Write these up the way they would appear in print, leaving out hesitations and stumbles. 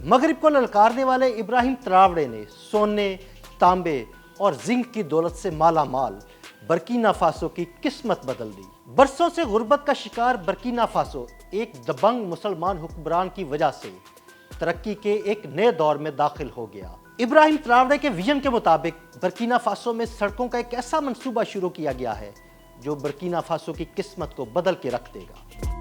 مغرب کو للکارنے والے ابراہیم تراوڑے نے سونے، تانبے اور زنک کی دولت سے مالا مال برکینا فاسو کی قسمت بدل دی۔ برسوں سے غربت کا شکار برکینا فاسو ایک دبنگ مسلمان حکمران کی وجہ سے ترقی کے ایک نئے دور میں داخل ہو گیا۔ ابراہیم تراوڑے کے ویژن کے مطابق برکینا فاسو میں سڑکوں کا ایک ایسا منصوبہ شروع کیا گیا ہے جو برکینا فاسو کی قسمت کو بدل کے رکھ دے گا۔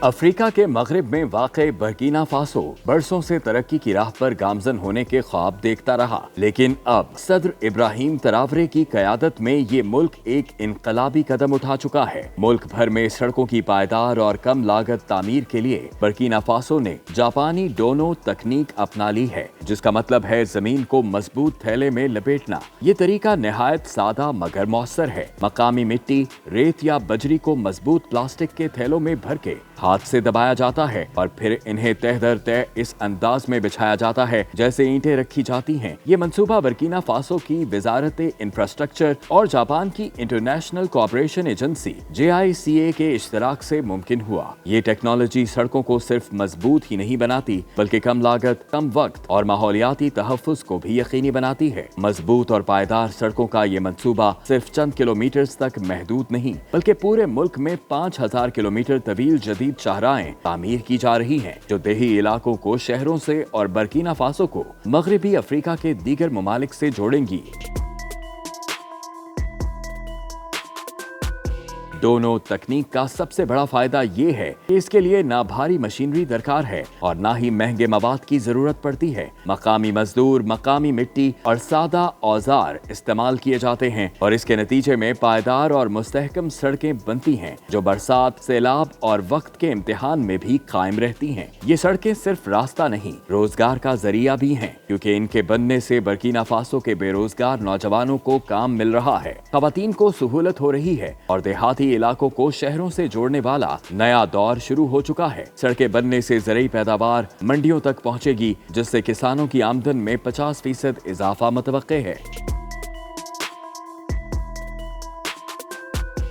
افریقہ کے مغرب میں واقع برکینا فاسو برسوں سے ترقی کی راہ پر گامزن ہونے کے خواب دیکھتا رہا، لیکن اب صدر ابراہیم تراورے کی قیادت میں یہ ملک ایک انقلابی قدم اٹھا چکا ہے۔ ملک بھر میں سڑکوں کی پائیدار اور کم لاگت تعمیر کے لیے برکینا فاسو نے جاپانی ڈونو تکنیک اپنا لی ہے، جس کا مطلب ہے زمین کو مضبوط تھیلے میں لپیٹنا۔ یہ طریقہ نہایت سادہ مگر مؤثر ہے۔ مقامی مٹی، ریت یا بجری کو مضبوط پلاسٹک کے تھیلوں میں بھر کے ہاتھ سے دبایا جاتا ہے اور پھر انہیں تہ در تہ اس انداز میں بچھایا جاتا ہے جیسے اینٹیں رکھی جاتی ہیں۔ یہ منصوبہ برکینا فاسو کی وزارت انفراسٹرکچر اور جاپان کی انٹرنیشنل کوآپریشن ایجنسی JICA کے اشتراک سے ممکن ہوا۔ یہ ٹیکنالوجی سڑکوں کو صرف مضبوط ہی نہیں بناتی بلکہ کم لاگت، کم وقت اور ماحولیاتی تحفظ کو بھی یقینی بناتی ہے۔ مضبوط اور پائیدار سڑکوں کا یہ منصوبہ صرف چند کلومیٹرز تک محدود نہیں بلکہ پورے ملک میں 5000 کلومیٹر طویل جدید شاہراہیں تعمیر کی جا رہی ہیں، جو دیہی علاقوں کو شہروں سے اور برکینا فاسو کو مغربی افریقہ کے دیگر ممالک سے جوڑیں گی۔ ڈونو تکنیک کا سب سے بڑا فائدہ یہ ہے کہ اس کے لیے نہ بھاری مشینری درکار ہے اور نہ ہی مہنگے مواد کی ضرورت پڑتی ہے۔ مقامی مزدور، مقامی مٹی اور سادہ اوزار استعمال کیے جاتے ہیں اور اس کے نتیجے میں پائیدار اور مستحکم سڑکیں بنتی ہیں جو برسات، سیلاب اور وقت کے امتحان میں بھی قائم رہتی ہیں۔ یہ سڑکیں صرف راستہ نہیں، روزگار کا ذریعہ بھی ہیں، کیونکہ ان کے بننے سے برکینا فاسو کے بے روزگار نوجوانوں کو کام مل رہا ہے، خواتین کو سہولت ہو رہی ہے اور دیہاتی علاقوں کو شہروں سے جوڑنے والا نیا دور شروع ہو چکا ہے۔ سڑکیں بننے سے زرعی پیداوار منڈیوں تک پہنچے گی، جس سے کسانوں کی آمدن میں 50% اضافہ متوقع ہے۔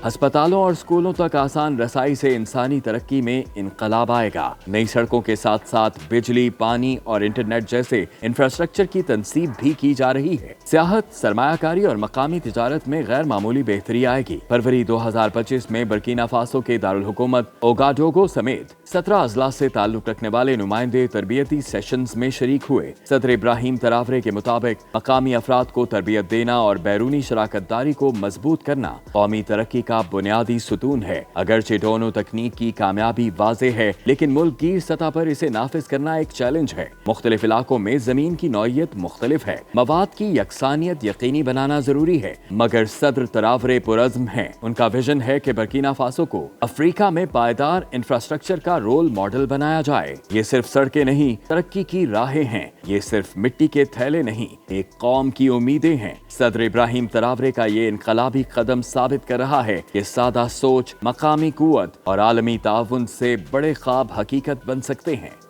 ہسپتالوں اور اسکولوں تک آسان رسائی سے انسانی ترقی میں انقلاب آئے گا۔ نئی سڑکوں کے ساتھ ساتھ بجلی، پانی اور انٹرنیٹ جیسے انفراسٹرکچر کی تنصیب بھی کی جا رہی ہے۔ سیاحت، سرمایہ کاری اور مقامی تجارت میں غیر معمولی بہتری آئے گی۔ فروری 2025 میں برکینا فاسو کے دارالحکومت اوگاڈوگو سمیت 17 اضلاع سے تعلق رکھنے والے نمائندے تربیتی سیشنز میں شریک ہوئے۔ صدر ابراہیم تراورے کے مطابق مقامی افراد کو تربیت دینا اور بیرونی شراکت داری کو مضبوط کرنا قومی ترقی کا بنیادی ستون ہے۔ اگرچہ ڈونو تکنیک کی کامیابی واضح ہے، لیکن ملک گیر سطح پر اسے نافذ کرنا ایک چیلنج ہے۔ مختلف علاقوں میں زمین کی نوعیت مختلف ہے، مواد کی یکسانیت یقینی بنانا ضروری ہے، مگر صدر تراورے پرعزم ہیں۔ ان کا ویژن ہے کہ برکینا فاسو کو افریقہ میں پائیدار انفراسٹرکچر کا رول ماڈل بنایا جائے۔ یہ صرف سڑکیں نہیں، ترقی کی راہیں ہیں۔ یہ صرف مٹی کے تھیلے نہیں، ایک قوم کی امیدیں ہیں۔ صدر ابراہیم تراورے کا یہ انقلابی قدم ثابت کر رہا ہے کہ سادہ سوچ، مقامی قوت اور عالمی تعاون سے بڑے خواب حقیقت بن سکتے ہیں۔